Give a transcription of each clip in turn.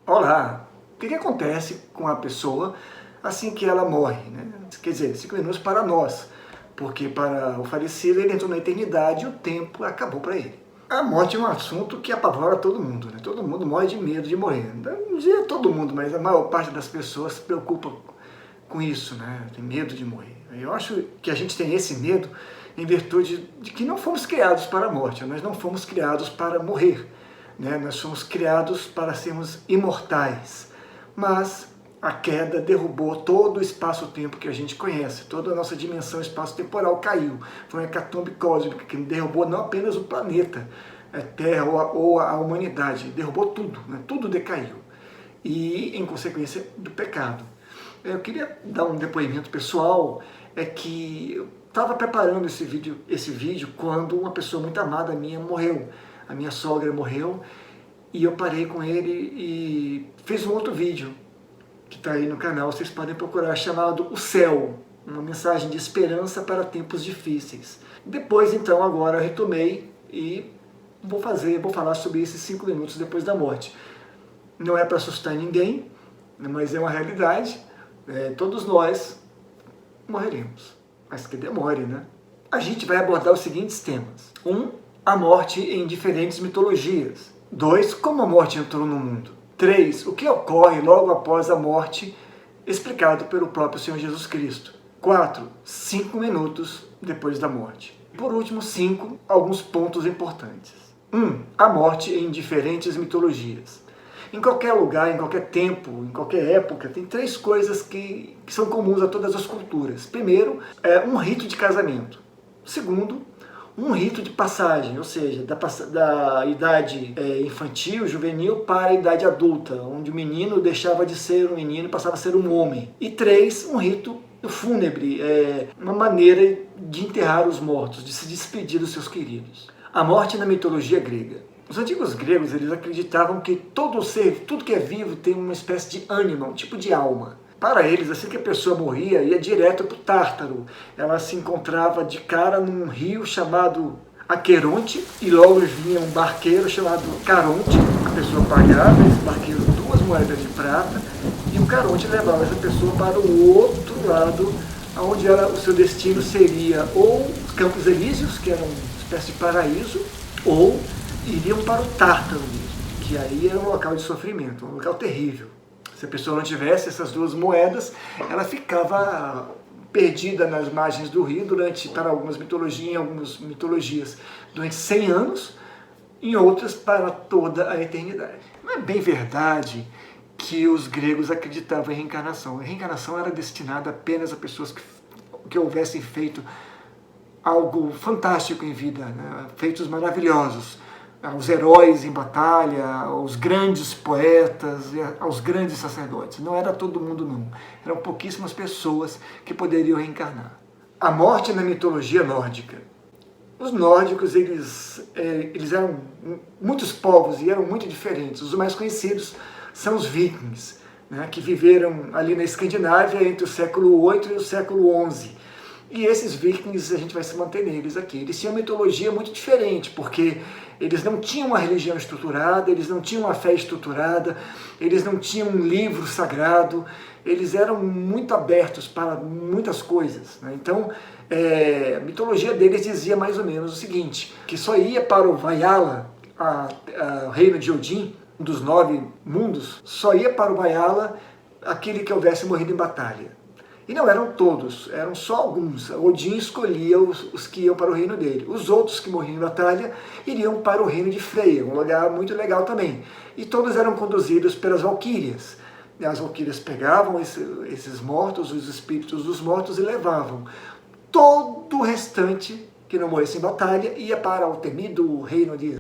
Olá! O que acontece com a pessoa assim que ela morre, né? Quer dizer, 5 minutos para nós, porque para o falecido ele entrou na eternidade e o tempo acabou para ele. A morte é um assunto que apavora todo mundo, né? Todo mundo morre de medo de morrer. Não diria todo mundo, mas a maior parte das pessoas se preocupa com isso, né? Tem medo de morrer. Eu acho que a gente tem esse medo em virtude de que não fomos criados para a morte, nós não fomos criados para morrer, né? Nós fomos criados para sermos imortais, mas a queda derrubou todo o espaço-tempo que a gente conhece, toda a nossa dimensão espaço-temporal caiu. Foi uma hecatombe cósmica que derrubou não apenas o planeta, a Terra ou a humanidade, derrubou tudo, né? Tudo decaiu, e em consequência do pecado. Eu queria dar um depoimento pessoal, é que eu estava preparando esse vídeo quando uma pessoa muito amada minha morreu. A minha sogra morreu e eu parei com ele e fiz um outro vídeo que está aí no canal, vocês podem procurar, chamado O Céu, uma mensagem de esperança para tempos difíceis. Depois, então, agora eu retomei e vou falar sobre esses 5 minutos depois da morte. Não é para assustar ninguém, mas é uma realidade. Todos nós morreremos, mas que demore, né? A gente vai abordar os seguintes temas. 1. A morte em diferentes mitologias. 2. Como a morte entrou no mundo. 3. O que ocorre logo após a morte, explicado pelo próprio Senhor Jesus Cristo. 4. 5 minutos depois da morte. Por último, 5. Alguns pontos importantes. 1. A morte em diferentes mitologias. Em qualquer lugar, em qualquer tempo, em qualquer época, tem 3 coisas que são comuns a todas as culturas. Primeiro, um rito de casamento. Segundo, um rito de passagem, ou seja, da idade infantil, juvenil, para a idade adulta, onde o menino deixava de ser um menino e passava a ser um homem. E 3, um rito fúnebre, uma maneira de enterrar os mortos, de se despedir dos seus queridos. A morte na mitologia grega. Os antigos gregos, eles acreditavam que todo ser, tudo que é vivo tem uma espécie de ânima, um tipo de alma. Para eles, assim que a pessoa morria, ia direto para o Tártaro. Ela se encontrava de cara num rio chamado Aqueronte, e logo vinha um barqueiro chamado Caronte. A pessoa pagava, esse barqueiro, 2 moedas de prata, e o Caronte levava essa pessoa para o outro lado, onde o seu destino seria ou os Campos Elíseos, que era uma espécie de paraíso, ou iriam para o Tártaro mesmo, que aí era um local de sofrimento, um local terrível. Se a pessoa não tivesse essas 2 moedas, ela ficava perdida nas margens do rio para algumas mitologias, durante 100 anos, em outras para toda a eternidade. Não é bem verdade que os gregos acreditavam em reencarnação. A reencarnação era destinada apenas a pessoas que houvessem feito algo fantástico em vida, né? Feitos maravilhosos. Aos heróis em batalha, aos grandes poetas, aos grandes sacerdotes. Não era todo mundo, não. Eram pouquíssimas pessoas que poderiam reencarnar. A morte na mitologia nórdica. Os nórdicos, eles eram muitos povos e eram muito diferentes. Os mais conhecidos são os vikings, né, que viveram ali na Escandinávia entre o século 8 e o século 11. E esses vikings, a gente vai se manter neles aqui. Eles tinham uma mitologia muito diferente, porque eles não tinham uma religião estruturada, eles não tinham uma fé estruturada, eles não tinham um livro sagrado, eles eram muito abertos para muitas coisas, né? Então, a mitologia deles dizia mais ou menos o seguinte, que só ia para o Valhalla, o reino de Odin, um dos 9 mundos, só ia para o Valhalla aquele que houvesse morrido em batalha. E não eram todos, eram só alguns. Odin escolhia os que iam para o reino dele. Os outros que morriam em batalha iriam para o reino de Freya, um lugar muito legal também. E todos eram conduzidos pelas valquírias. E as valquírias pegavam esses mortos, os espíritos dos mortos, e levavam. Todo o restante que não morresse em batalha ia para o temido reino de...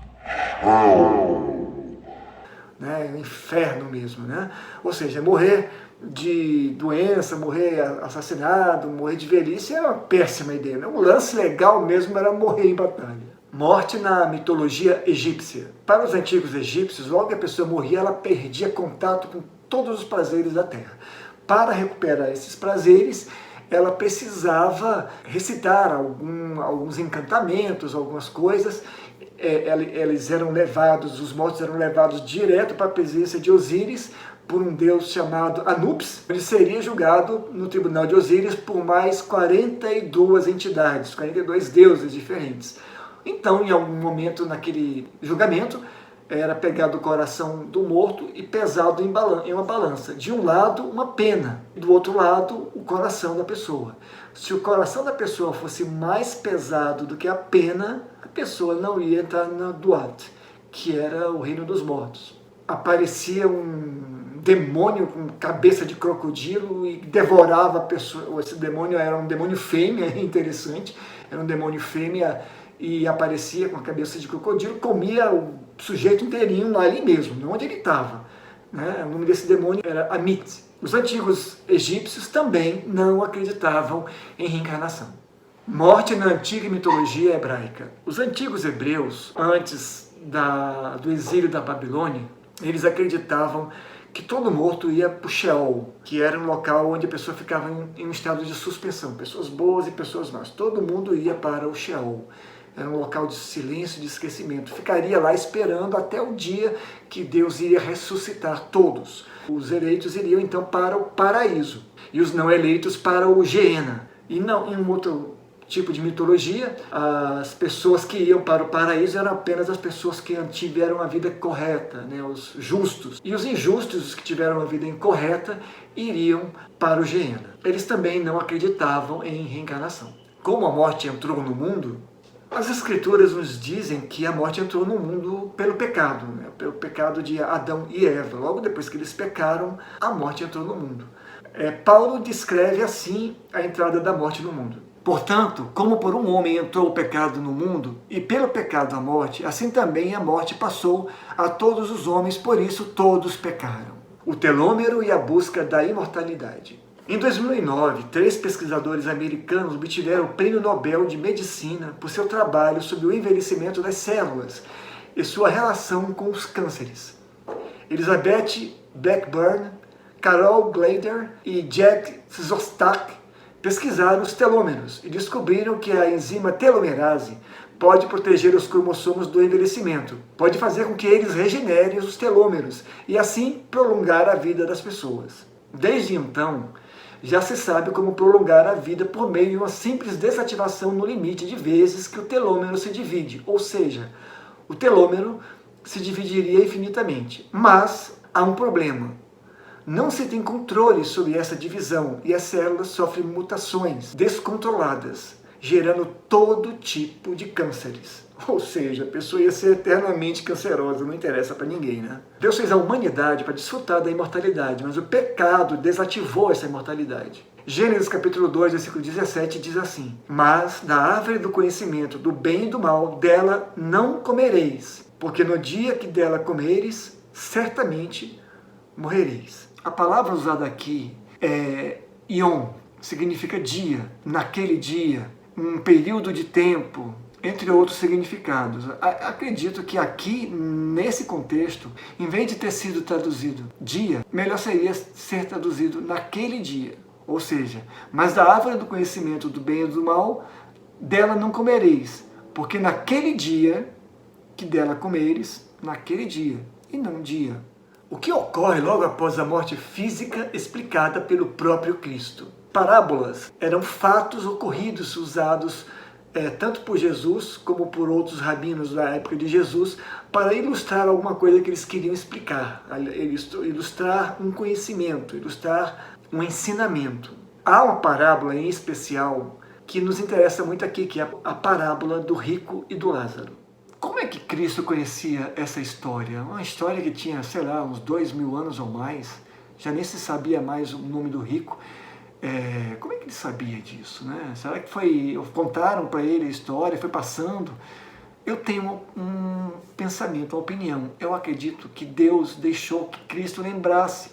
né, inferno mesmo, né? Ou seja, morrer de doença, morrer assassinado, morrer de velhice é uma péssima ideia, né? O lance legal mesmo era morrer em batalha. Morte na mitologia egípcia. Para os antigos egípcios, logo que a pessoa morria, ela perdia contato com todos os prazeres da terra. Para recuperar esses prazeres, ela precisava recitar alguns encantamentos, algumas coisas. Eles eram levados, os mortos eram levados direto para a presença de Osíris, por um deus chamado Anubis. Ele seria julgado no tribunal de Osíris por mais 42 entidades, 42 deuses diferentes. Então, em algum momento naquele julgamento, era pegado o coração do morto e pesado em uma balança. De um lado, uma pena, do outro lado, o coração da pessoa. Se o coração da pessoa fosse mais pesado do que a pena, a pessoa não ia entrar na Duat, que era o reino dos mortos. Aparecia um demônio com cabeça de crocodilo e devorava a pessoa. Esse demônio era um demônio fêmea, interessante, era um demônio fêmea e aparecia com a cabeça de crocodilo, comia o sujeito inteirinho ali mesmo, não onde ele estava. Né? O nome desse demônio era Amit. Os antigos egípcios também não acreditavam em reencarnação. Morte na antiga mitologia hebraica. Os antigos hebreus, antes do exílio da Babilônia, eles acreditavam que todo morto ia para o Sheol, que era um local onde a pessoa ficava em um estado de suspensão, pessoas boas e pessoas más. Todo mundo ia para o Sheol. Era um local de silêncio, de esquecimento. Ficaria lá esperando até o dia que Deus iria ressuscitar todos. Os eleitos iriam então para o paraíso e os não eleitos para o Geena. E não, em um outro tipo de mitologia, as pessoas que iam para o paraíso eram apenas as pessoas que tiveram a vida correta, né, os justos. E os injustos, os que tiveram a vida incorreta, iriam para o Geena. Eles também não acreditavam em reencarnação. Como a morte entrou no mundo, as Escrituras nos dizem que a morte entrou no mundo pelo pecado, né? Pelo pecado de Adão e Eva. Logo depois que eles pecaram, a morte entrou no mundo. Paulo descreve assim a entrada da morte no mundo. Portanto, como por um homem entrou o pecado no mundo, e pelo pecado a morte, assim também a morte passou a todos os homens, por isso todos pecaram. O telômero e a busca da imortalidade. Em 2009, 3 pesquisadores americanos obtiveram o Prêmio Nobel de Medicina por seu trabalho sobre o envelhecimento das células e sua relação com os cânceres. Elizabeth Blackburn, Carol Glader e Jack Szostak pesquisaram os telômeros e descobriram que a enzima telomerase pode proteger os cromossomos do envelhecimento, pode fazer com que eles regenerem os telômeros e assim prolongar a vida das pessoas. Desde então, já se sabe como prolongar a vida por meio de uma simples desativação no limite de vezes que o telômero se divide, ou seja, o telômero se dividiria infinitamente. Mas há um problema. Não se tem controle sobre essa divisão e as células sofrem mutações descontroladas, gerando todo tipo de cânceres. Ou seja, a pessoa ia ser eternamente cancerosa, não interessa para ninguém, né? Deus fez a humanidade para desfrutar da imortalidade, mas o pecado desativou essa imortalidade. Gênesis capítulo 2, versículo 17 diz assim: Mas da árvore do conhecimento do bem e do mal, dela não comereis, porque no dia que dela comereis, certamente morrereis. A palavra usada aqui é Ion, significa dia, naquele dia, um período de tempo, entre outros significados. Acredito que aqui, nesse contexto, em vez de ter sido traduzido dia, melhor seria ser traduzido naquele dia. Ou seja, mas da árvore do conhecimento do bem e do mal, dela não comereis, porque naquele dia que dela comeres, naquele dia, e não dia. O que ocorre logo após a morte física explicada pelo próprio Cristo? Parábolas eram fatos ocorridos usados tanto por Jesus como por outros rabinos da época de Jesus para ilustrar alguma coisa que eles queriam explicar, ilustrar um conhecimento, ilustrar um ensinamento. Há uma parábola em especial que nos interessa muito aqui, que é a parábola do rico e do Lázaro. Como é que Cristo conhecia essa história? Uma história que tinha, sei lá, uns 2000 anos ou mais, já nem se sabia mais o nome do rico. Como é que ele sabia disso, né? Será que contaram para ele a história, foi passando? Eu tenho um pensamento, uma opinião. Eu acredito que Deus deixou que Cristo lembrasse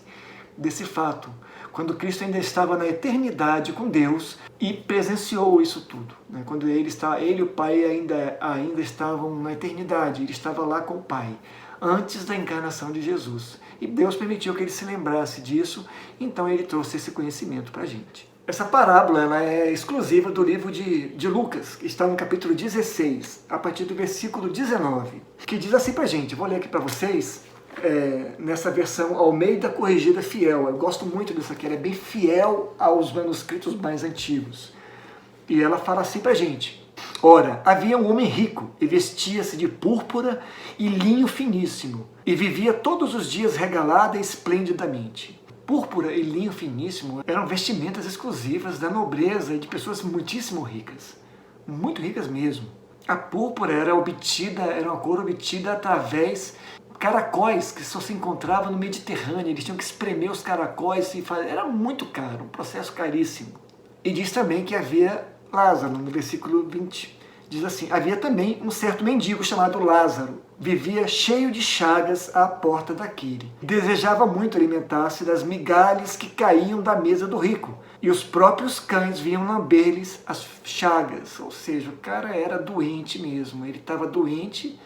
desse fato, quando Cristo ainda estava na eternidade com Deus e presenciou isso tudo, né? Quando ele e o Pai ainda estavam na eternidade, ele estava lá com o Pai, antes da encarnação de Jesus. E Deus permitiu que ele se lembrasse disso, então ele trouxe esse conhecimento para a gente. Essa parábola ela é exclusiva do livro de Lucas, que está no capítulo 16, a partir do versículo 19, que diz assim pra gente, vou ler aqui para vocês, nessa versão Almeida Corrigida Fiel. Eu gosto muito disso aqui, ela é bem fiel aos manuscritos mais antigos. E ela fala assim pra gente: ora, havia um homem rico, e vestia-se de púrpura e linho finíssimo, e vivia todos os dias regalado e esplendidamente. Púrpura e linho finíssimo eram vestimentas exclusivas da nobreza e de pessoas muitíssimo ricas. Muito ricas mesmo. A púrpura era uma cor obtida através de caracóis que só se encontravam no Mediterrâneo. Eles tinham que espremer os caracóis e fazer. Era muito caro, um processo caríssimo. E diz também que havia Lázaro, no versículo 20. Diz assim: havia também um certo mendigo chamado Lázaro, vivia cheio de chagas à porta daquele. Desejava muito alimentar-se das migalhas que caíam da mesa do rico, e os próprios cães vinham lamber-lhes as chagas. Ou seja, o cara era doente mesmo, ele estava doente,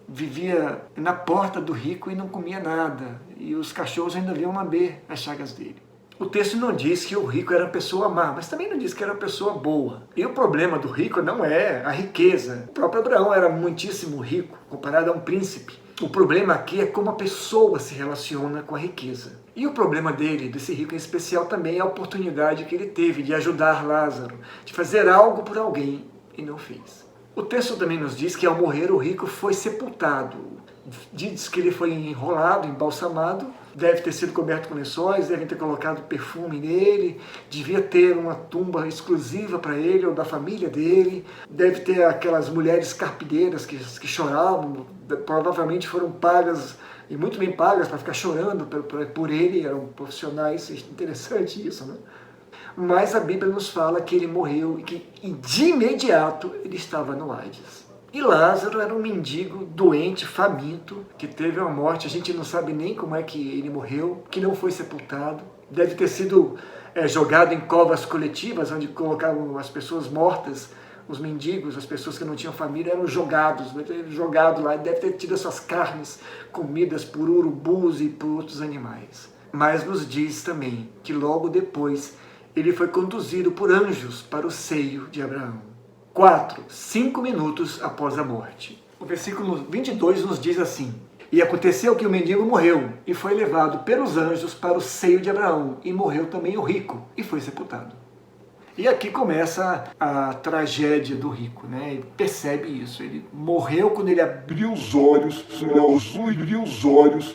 vivia na porta do rico e não comia nada, e os cachorros ainda vinham lamber as chagas dele. O texto não diz que o rico era uma pessoa má, mas também não diz que era uma pessoa boa. E o problema do rico não é a riqueza. O próprio Abraão era muitíssimo rico, comparado a um príncipe. O problema aqui é como a pessoa se relaciona com a riqueza. E o problema dele, desse rico em especial, também é a oportunidade que ele teve de ajudar Lázaro, de fazer algo por alguém, e não fez. O texto também nos diz que ao morrer o rico foi sepultado. Diz que ele foi enrolado, embalsamado, deve ter sido coberto com lençóis, devem ter colocado perfume nele, devia ter uma tumba exclusiva para ele ou da família dele, deve ter aquelas mulheres carpideiras que choravam, provavelmente foram pagas, e muito bem pagas, para ficar chorando por ele, eram profissionais, interessante isso, né? Mas a Bíblia nos fala que ele morreu e que de imediato ele estava no Hades. E Lázaro era um mendigo, doente, faminto, que teve uma morte, a gente não sabe nem como é que ele morreu, que não foi sepultado. Deve ter sido jogado em covas coletivas, onde colocavam as pessoas mortas, os mendigos, as pessoas que não tinham família, eram jogados, jogado lá, deve ter tido as suas carnes comidas por urubus e por outros animais. Mas nos diz também que logo depois ele foi conduzido por anjos para o seio de Abraão. 5 minutos após a morte. O versículo 22 nos diz assim: e aconteceu que o mendigo morreu, e foi levado pelos anjos para o seio de Abraão, e morreu também o rico, e foi sepultado. E aqui começa a tragédia do rico, né? Ele percebe isso. Ele morreu quando ele abriu os olhos,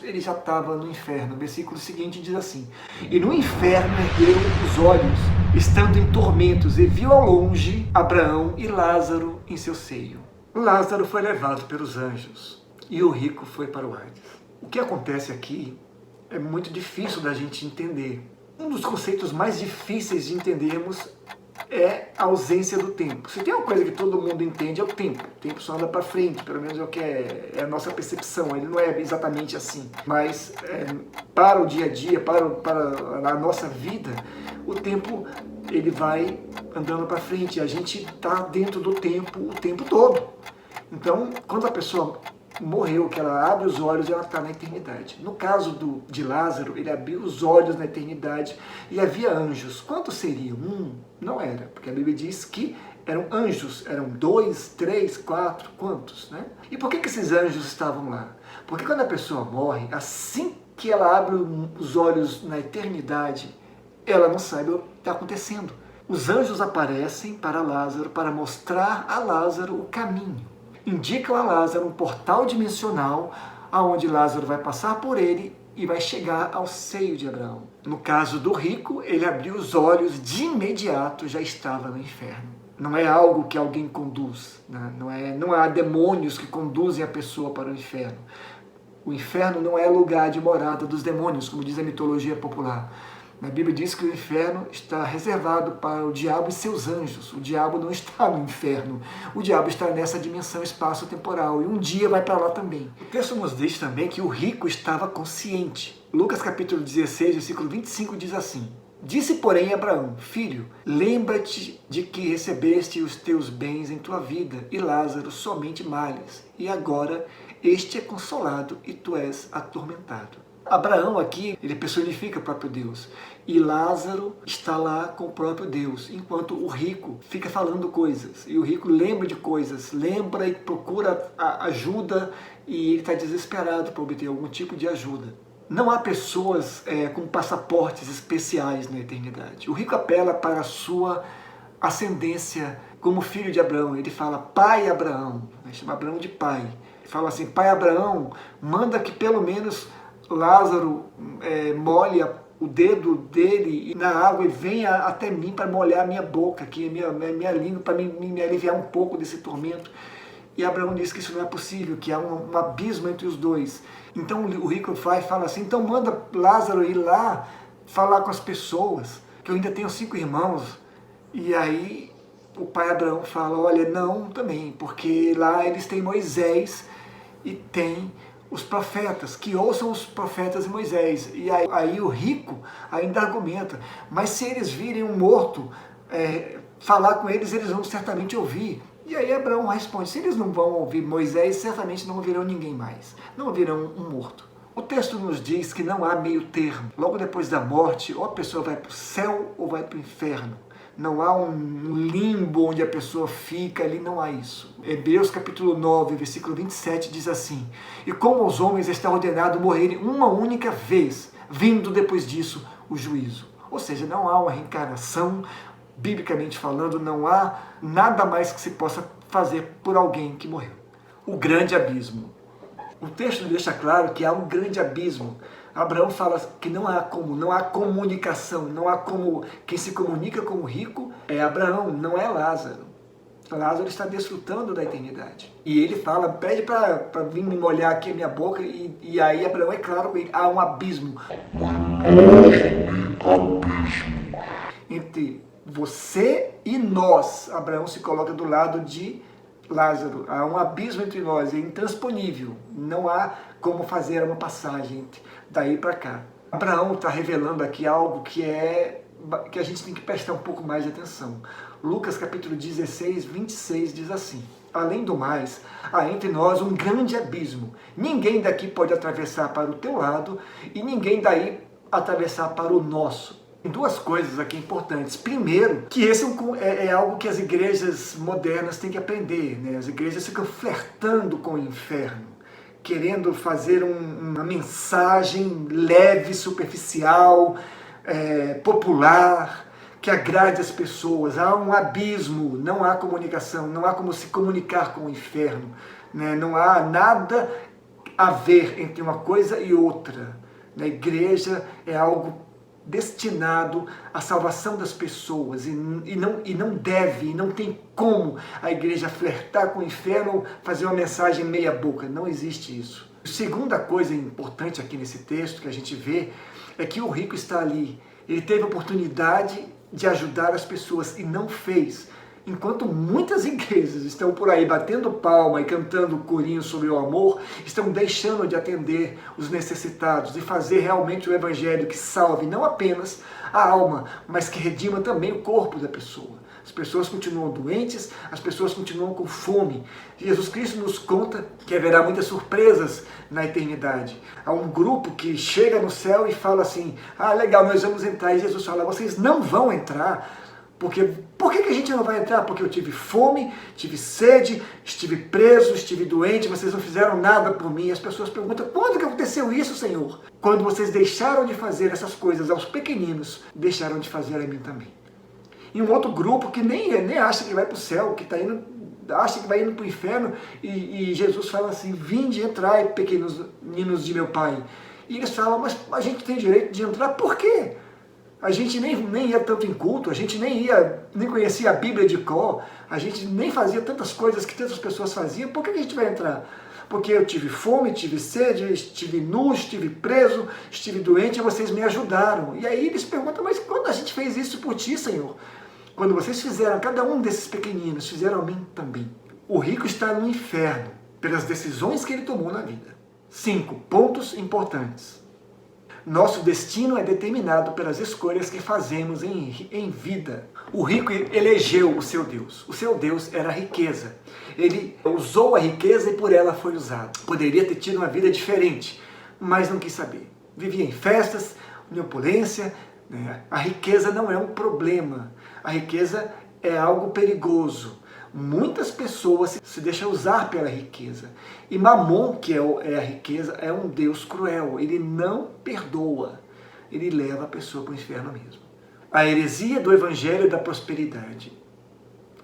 ele já estava no inferno. O versículo seguinte diz assim: e no inferno ergueu os olhos, estando em tormentos, e viu ao longe Abraão e Lázaro em seu seio. Lázaro foi levado pelos anjos, e o rico foi para o Hades. O que acontece aqui é muito difícil da gente entender. Um dos conceitos mais difíceis de entendermos é a ausência do tempo. Se tem uma coisa que todo mundo entende, é o tempo. O tempo só anda para frente, pelo menos é o que é a nossa percepção. Ele não é exatamente assim. Mas para o dia a dia, para a nossa vida, o tempo ele vai andando para frente. A gente está dentro do tempo o tempo todo. Então, quando a pessoa morreu, que ela abre os olhos e ela está na eternidade. No caso de Lázaro, ele abriu os olhos na eternidade e havia anjos. Quantos seriam? Não era, porque a Bíblia diz que eram anjos, eram 2, 3, 4, quantos, né? E por que esses anjos estavam lá? Porque quando a pessoa morre, assim que ela abre os olhos na eternidade, ela não sabe o que está acontecendo. Os anjos aparecem para Lázaro, para mostrar a Lázaro o caminho. Indicam a Lázaro um portal dimensional, aonde Lázaro vai passar por ele e vai chegar ao seio de Abraão. No caso do rico, ele abriu os olhos, de imediato já estava no inferno. Não é algo que alguém conduz, né? Não há demônios que conduzem a pessoa para o inferno. O inferno não é lugar de morada dos demônios, como diz a mitologia popular. A Bíblia diz que o inferno está reservado para o diabo e seus anjos. O diabo não está no inferno. O diabo está nessa dimensão espaço-temporal e um dia vai para lá também. O texto nos diz também que o rico estava consciente. Lucas capítulo 16, versículo 25 diz assim: disse, porém, Abraão: filho, lembra-te de que recebeste os teus bens em tua vida, e Lázaro somente males, e agora este é consolado e tu és atormentado. Abraão aqui, ele personifica o próprio Deus. E Lázaro está lá com o próprio Deus, enquanto o rico fica falando coisas. E o rico lembra de coisas, lembra e procura ajuda, e ele está desesperado para obter algum tipo de ajuda. Não há pessoas com passaportes especiais na eternidade. O rico apela para a sua ascendência como filho de Abraão. Ele fala, pai Abraão, chama Abraão de pai. Ele fala assim, pai Abraão, manda que pelo menos Lázaro molhe o dedo dele na água e venha até mim para molhar a minha boca, aqui, minha língua, para me aliviar um pouco desse tormento. E Abraão diz que isso não é possível, que há um abismo entre os dois. Então o rico vai e fala assim, então manda Lázaro ir lá falar com as pessoas, que eu ainda tenho 5 irmãos. E aí o pai Abraão fala, olha, não também, porque lá eles têm Moisés e tem os profetas, que ouçam os profetas e Moisés. E aí o rico ainda argumenta, mas se eles virem um morto falar com eles, eles vão certamente ouvir. E aí Abraão responde, se eles não vão ouvir Moisés, certamente não ouvirão ninguém mais, não ouvirão um morto. O texto nos diz que não há meio termo. Logo depois da morte, ou a pessoa vai para o céu ou vai para o inferno. Não há um limbo onde a pessoa fica, ali não há isso. Hebreus capítulo 9, versículo 27 diz assim, e como aos homens está ordenado morrerem uma única vez, vindo depois disso o juízo. Ou seja, não há uma reencarnação, biblicamente falando, não há nada mais que se possa fazer por alguém que morreu. O grande abismo. O texto deixa claro que há um grande abismo. Abraão fala que não há comunicação, não há como, quem se comunica com o rico é Abraão, não é Lázaro. Lázaro está desfrutando da eternidade. E ele fala, pede para vir me molhar aqui a minha boca, e aí Abraão é claro, há um abismo. Entre você e nós, Abraão se coloca do lado de Lázaro. Há um abismo entre nós, é intransponível. Não há como fazer uma passagem daí para cá. Abraão está revelando aqui algo que a gente tem que prestar um pouco mais de atenção. Lucas capítulo 16, 26 diz assim, além do mais, há entre nós um grande abismo. Ninguém daqui pode atravessar para o teu lado e ninguém daí atravessar para o nosso. Tem 2 coisas aqui importantes. Primeiro, que esse é algo que as igrejas modernas têm que aprender, né? As igrejas ficam flertando com o inferno, querendo fazer uma mensagem leve, superficial, popular, que agrade as pessoas. Há um abismo, não há comunicação, não há como se comunicar com o inferno, né? Não há nada a ver entre uma coisa e outra. Na igreja é algo destinado à salvação das pessoas e não tem como a igreja flertar com o inferno ou fazer uma mensagem meia boca, não existe isso. A segunda coisa importante aqui nesse texto que a gente vê é que o rico está ali, ele teve a oportunidade de ajudar as pessoas e não fez. Enquanto muitas igrejas estão por aí batendo palma e cantando corinhos sobre o amor, estão deixando de atender os necessitados e fazer realmente o evangelho que salve não apenas a alma, mas que redima também o corpo da pessoa. As pessoas continuam doentes, as pessoas continuam com fome. Jesus Cristo nos conta que haverá muitas surpresas na eternidade. Há um grupo que chega no céu e fala assim, legal, nós vamos entrar. E Jesus fala, vocês não vão entrar. Por que a gente não vai entrar? Porque eu tive fome, tive sede, estive preso, estive doente, vocês não fizeram nada por mim. E as pessoas perguntam, quando que aconteceu isso, Senhor? Quando vocês deixaram de fazer essas coisas aos pequeninos, deixaram de fazer a mim também. E um outro grupo que nem acha que vai para o céu, que acha que vai indo para o inferno, e Jesus fala assim, vinde, entrai, pequenos meninos de meu pai. E eles falam, mas a gente tem direito de entrar, por quê? A gente nem ia tanto em culto, a gente nem conhecia a Bíblia de cor, a gente nem fazia tantas coisas que tantas pessoas faziam, por que a gente vai entrar? Porque eu tive fome, tive sede, estive nu, estive preso, estive doente e vocês me ajudaram. E aí eles perguntam, mas quando a gente fez isso por ti, Senhor? Quando vocês fizeram, cada um desses pequeninos, fizeram a mim também. O rico está no inferno, pelas decisões que ele tomou na vida. 5 pontos importantes. Nosso destino é determinado pelas escolhas que fazemos em vida. O rico elegeu o seu Deus. O seu Deus era a riqueza. Ele usou a riqueza e por ela foi usado. Poderia ter tido uma vida diferente, mas não quis saber. vivia em festas, em opulência, né? A riqueza não é um problema, a riqueza é algo perigoso. Muitas pessoas se deixam usar pela riqueza. E Mamon, que é a riqueza, é um Deus cruel. Ele não perdoa. Ele leva a pessoa para o inferno mesmo. A heresia do evangelho da prosperidade.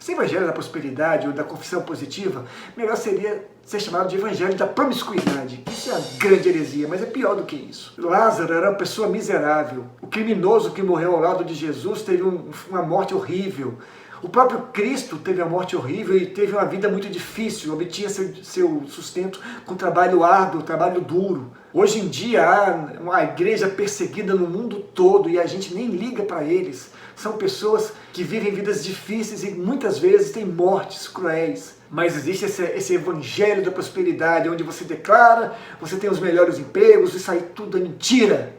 Esse evangelho da prosperidade ou da confissão positiva, melhor seria ser chamado de evangelho da promiscuidade. Isso é a grande heresia, mas é pior do que isso. Lázaro era uma pessoa miserável. O criminoso que morreu ao lado de Jesus teve uma morte horrível. O próprio Cristo teve uma morte horrível e teve uma vida muito difícil, obtinha seu sustento com trabalho árduo, trabalho duro. Hoje em dia há uma igreja perseguida no mundo todo e a gente nem liga para eles. São pessoas que vivem vidas difíceis e muitas vezes têm mortes cruéis. Mas existe esse evangelho da prosperidade, onde você declara, você tem os melhores empregos, isso aí tudo é mentira.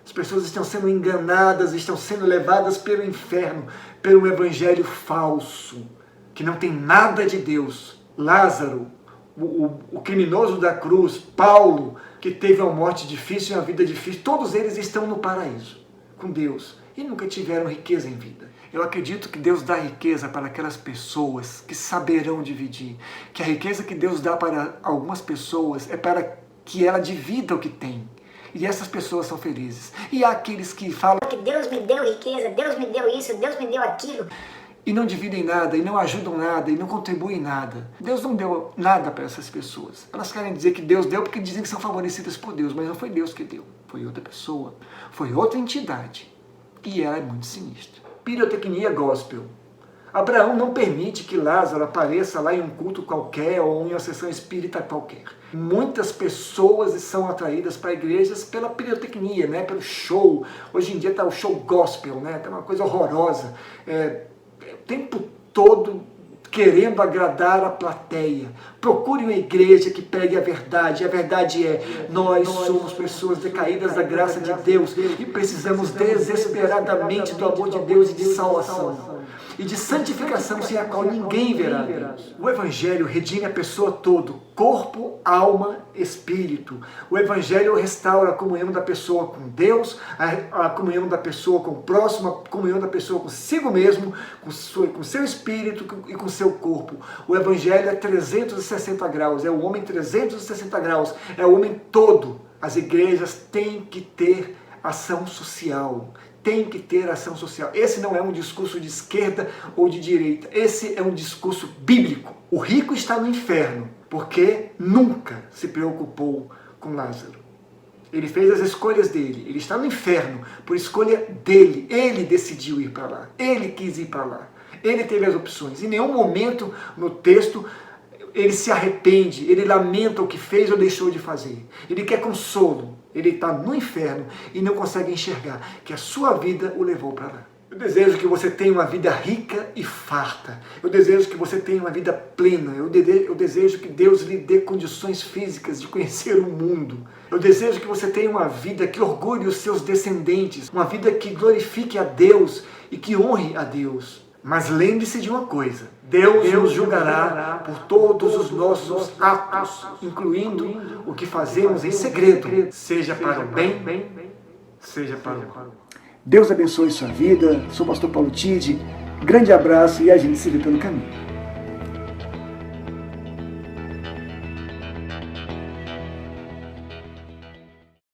As pessoas estão sendo enganadas, estão sendo levadas pelo inferno, pelo evangelho falso, que não tem nada de Deus. Lázaro, o criminoso da cruz, Paulo, que teve uma morte difícil e uma vida difícil, todos eles estão no paraíso, com Deus, e nunca tiveram riqueza em vida. Eu acredito que Deus dá riqueza para aquelas pessoas que saberão dividir, que a riqueza que Deus dá para algumas pessoas é para que ela divida o que tem. E essas pessoas são felizes. E há aqueles que falam que Deus me deu riqueza, Deus me deu isso, Deus me deu aquilo. E não dividem nada, e não ajudam nada, e não contribuem nada. Deus não deu nada para essas pessoas. Elas querem dizer que Deus deu porque dizem que são favorecidas por Deus, mas não foi Deus que deu. Foi outra pessoa, foi outra entidade. E ela é muito sinistra. Pirotecnia gospel. Abraão não permite que Lázaro apareça lá em um culto qualquer ou em uma sessão espírita qualquer. Muitas pessoas são atraídas para igrejas pela pirotecnia, né? Pelo show. Hoje em dia está o show gospel, né? Está uma coisa horrorosa. O tempo todo querendo agradar a plateia. Procure uma igreja que pregue a verdade. A verdade é, nós somos pessoas decaídas da graça de Deus e precisamos desesperadamente do amor de Deus e de salvação. E de santificação sem a qual ninguém verá Deus. O Evangelho redime a pessoa todo, corpo, alma, espírito. O Evangelho restaura a comunhão da pessoa com Deus, a comunhão da pessoa com o próximo, a comunhão da pessoa consigo mesmo, com seu espírito e com seu corpo. O Evangelho é 360 graus, é o homem 360 graus, é o homem todo. As igrejas têm que ter ação social. Tem que ter ação social. Esse não é um discurso de esquerda ou de direita. Esse é um discurso bíblico. O rico está no inferno porque nunca se preocupou com Lázaro. Ele fez as escolhas dele. Ele está no inferno por escolha dele. Ele decidiu ir para lá. Ele quis ir para lá. Ele teve as opções. Em nenhum momento no texto ele se arrepende, ele lamenta o que fez ou deixou de fazer. Ele quer consolo. Ele está no inferno e não consegue enxergar que a sua vida o levou para lá. Eu desejo que você tenha uma vida rica e farta. Eu desejo que você tenha uma vida plena. Eu desejo que Deus lhe dê condições físicas de conhecer o mundo. Eu desejo que você tenha uma vida que orgulhe os seus descendentes. Uma vida que glorifique a Deus e que honre a Deus. Mas lembre-se de uma coisa, Deus nos julgará por todos os nossos atos, incluindo o que fazemos em segredo, seja para o bem, seja para o mal. Deus abençoe sua vida, sou o pastor Paulo Tide, grande abraço e a gente se vê pelo caminho.